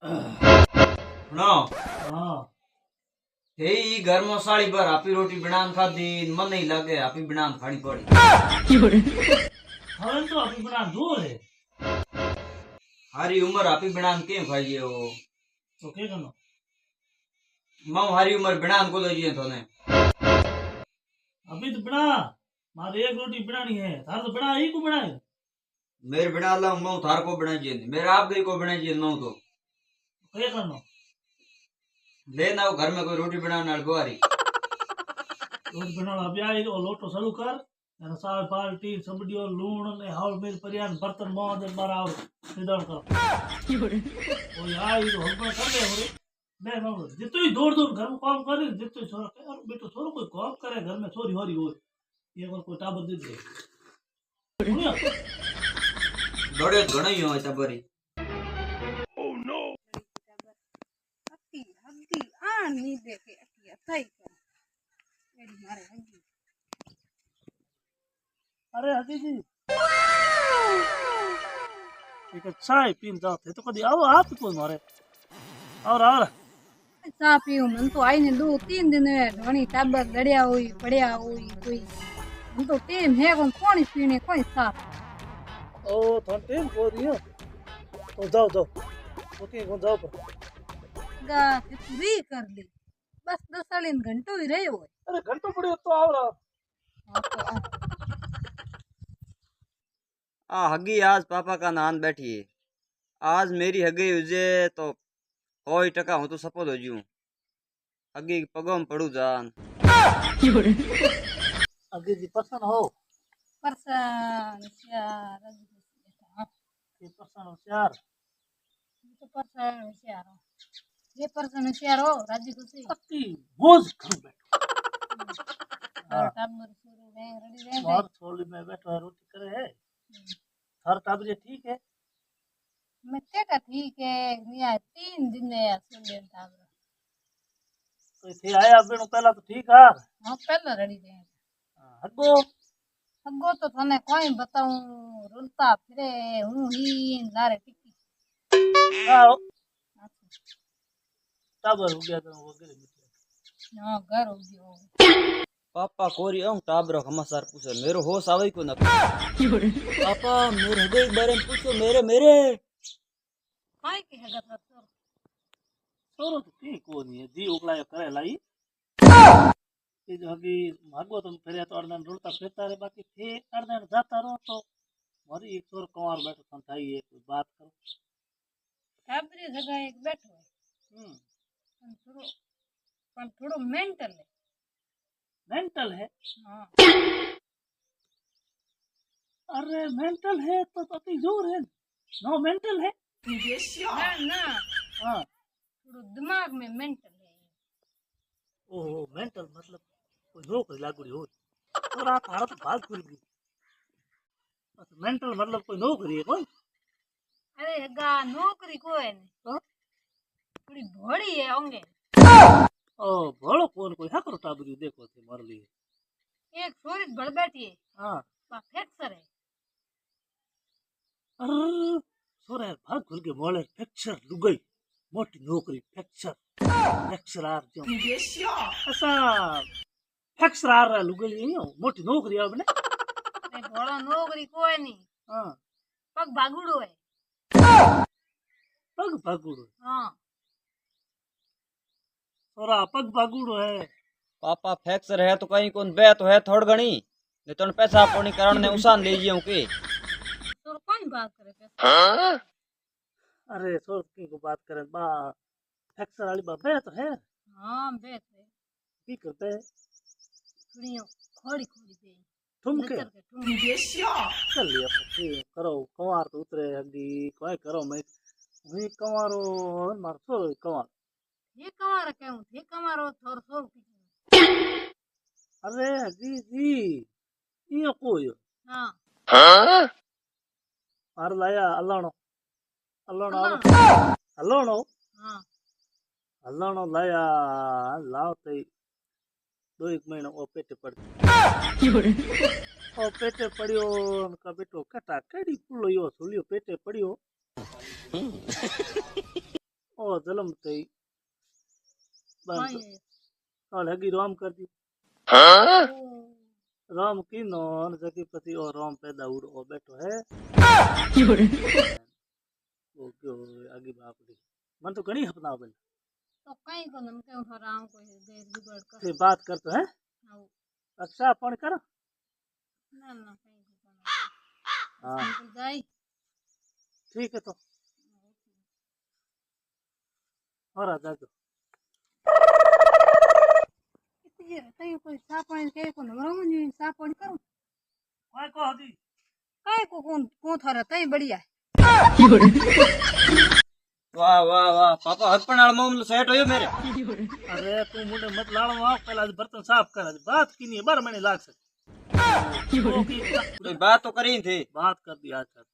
सुनो हाँ हे ई घर में साड़ी भर आपी रोटी बनान खादी मन नहीं लगे आपी बनान खानी पड़ी હવે તો આપણી બના દૂર है हारी उम्र आपी बनान के खाइए हो तो क्या करना मैं हारी उम्र बनान को दीजिए थोने अभी तो बना मारे एक रोटी बनानी है थार तो बना ही को बनाए मेरे बना ला मैं थार को बना जी मेरे आप गई को बना जी मैं तो क्या करना लेना हो घर में कोई रोटी बनाने वाली बुआरी रोटी बनाना अभी आई तो लोटो चालू कर અને સાલ પાલટી સબડીઓ લૂણ ને હાવ મેલ પરિયાન બર્તન મોજ મારા આવ નિદાન કર ઓય આઈ તો હગવા કર દે હવે બે મામલો जितु ही दौड़ दौड़ घर में काम करे जितु ही छोरा यार बेटो छोरो कोई काम करे घर में छोरी होरी हो ये बार कोई टाबर दे दे दौड़े घणो ही हो तबरी हत्ती हत्ती आ नी देखे अटी अथई कर एडी मारे हगी अरे हगी जी एक चाय पीन जाते तो कदी आओ आप कोई मारे और चा पीऊ मन तो आई ने 2-3 दिन घणी टाबर गड़िया हुई पड़िया हुई कोई हम तो टेम है कौन पानी पीने कोई साफ ओ तो टेम को दियो तो जाओ जाओ ओके कौन जाओ पर गा पूरी कर ली बस 10 घंटो ही रहे हो अरे घंटो पड़े तो आओ रहा हाँ तो आ आ हगी आज पापा का नान बैठी है आज मेरी हगी हुजे तो 100% हूँ तो सपोज हो जूं हगी पगों में पड़ू जान आगे जी पसंद हो परसान होशियार ये पसंद होशियार तो परसान होशियार हो ये परसान होशियार हो राजी खुशी अति बोझ कर बैठो और टाबर शुरू में रेडी रह बाहर छोली में बैठो है रोटी करे है हर टाबरे ठीक है मैं क्या ठीक है मिया 3 दिन है सुन टाबर तो थे आया बेनो पहला तो ठीक है हाँ पहले रेडी रहे हगो अगो तो थाने कोई बताऊं रुलता फिरे हूं ही लारे टिकी आओ टाबर हो गया तो वगैरह हाँ घर हो गयो पापा कोरी आऊं टाबरो समाचार पूछे मेरो होश आवे को न पापा मेरे हृदय के बारे में पूछो मेरे मेरे काई के है गत सोरो तो ठीक को नहीं है जी उगला करे लाई ये जो अभी भागो तुम फिर तो अर्धन रुलता फिरता रहे बाकी थे अर्धन जाता रहो तो मारी एक छोर कुंवार बैठो तुम थाई है कोई बात करो टाबरी जगह एक बैठो है पण थोड़ो मेंटल है मेंटल है हाँ अरे मेंटल है तो अति जोर है नो मेंटल है ना ना हाँ थोड़ो दिमाग में मेंटल है ओहो मेंटल मतलब कोई नौकरी लागुड़ी हो और आप हारा तो भाग खुल गई मेंटल मतलब कोई नौकरी है कोई अरे गा नौकरी को है हाँ? थोड़ी भोड़ी है होंगे ओ भोलो कौन कोई हकरो टाबरी देखो थे मर लिए एक छोरी बड़ बैठी है हाँ फ्रैक्चर है अरे सोरे भाग खुल के मोले फ्रैक्चर लुगई मोटी नौकरी फ्रैक्चर फ्रैक्चर आर जो ऐसा फ्रैक्चर आर लुगई नहीं हो मोटी नौकरी अब ने अरे भोला नौकरी को है नहीं हाँ पग भागुड़ो है पग भागुड़ो हाँ सोरा पग भागुड़ो है पापा फ्रैक्चर है तो कहीं कौन बे तो है थोड़ घणी नहीं तो पैसा पानी कारण ने उसान लीजिए के तो कौन बात करे पैसा अरे सोर की को बात करे बा फ्रैक्चर वाली बाबे तो है हाँ बेट है की करते हैं थोड़ी खोड़ी खोड़ी पे तुम के नजर के तुम चल लिया फिर करो कुंवार तो उतरे अगी कोई करो मैं वही कुंवारो मार सो कुंवार ये कमारा क्यों ये कमारो थोर सो अरे अगी जी ये कोई हाँ मार लाया अल्लाहनो अल्लाहनो अल्लाहनो हाँ अल्लाहनो लाया लाओ ते 2 महीना ओ पेटे पड़ ओ पेटे पड़ियो उनका बेटो कटा कड़ी पुलो यो सुलियो पेटे पड़ियो ओ जलम तई बस काई काल हगी राम कर दी राम की नॉन जकी पति और राम पैदा उड़ ओ बैठो है वो क्यों आगे बाप दी मन तो घणी अपना बन तो कई को नम के हराम कोई देर बिगड़ कर से बात कर तो है आओ अच्छा अपन कर ना ना कई को हाँ निकल जाई ठीक है तो और आ जाओ ये कई कोई सापण के को नमरो मुनी सापण करो काय को हगी काय को कौन थारा तई बढ़िया वाह वाह वाह पापा हकपण वाला मामलो सेट होयो मेरे अरे तू मुंडे मत लाड़ो आ पहला आज बर्तन साफ कर आज बात की नहीं 12 महीने लाग सके कोई बात तो करी थी बात कर दी आज तक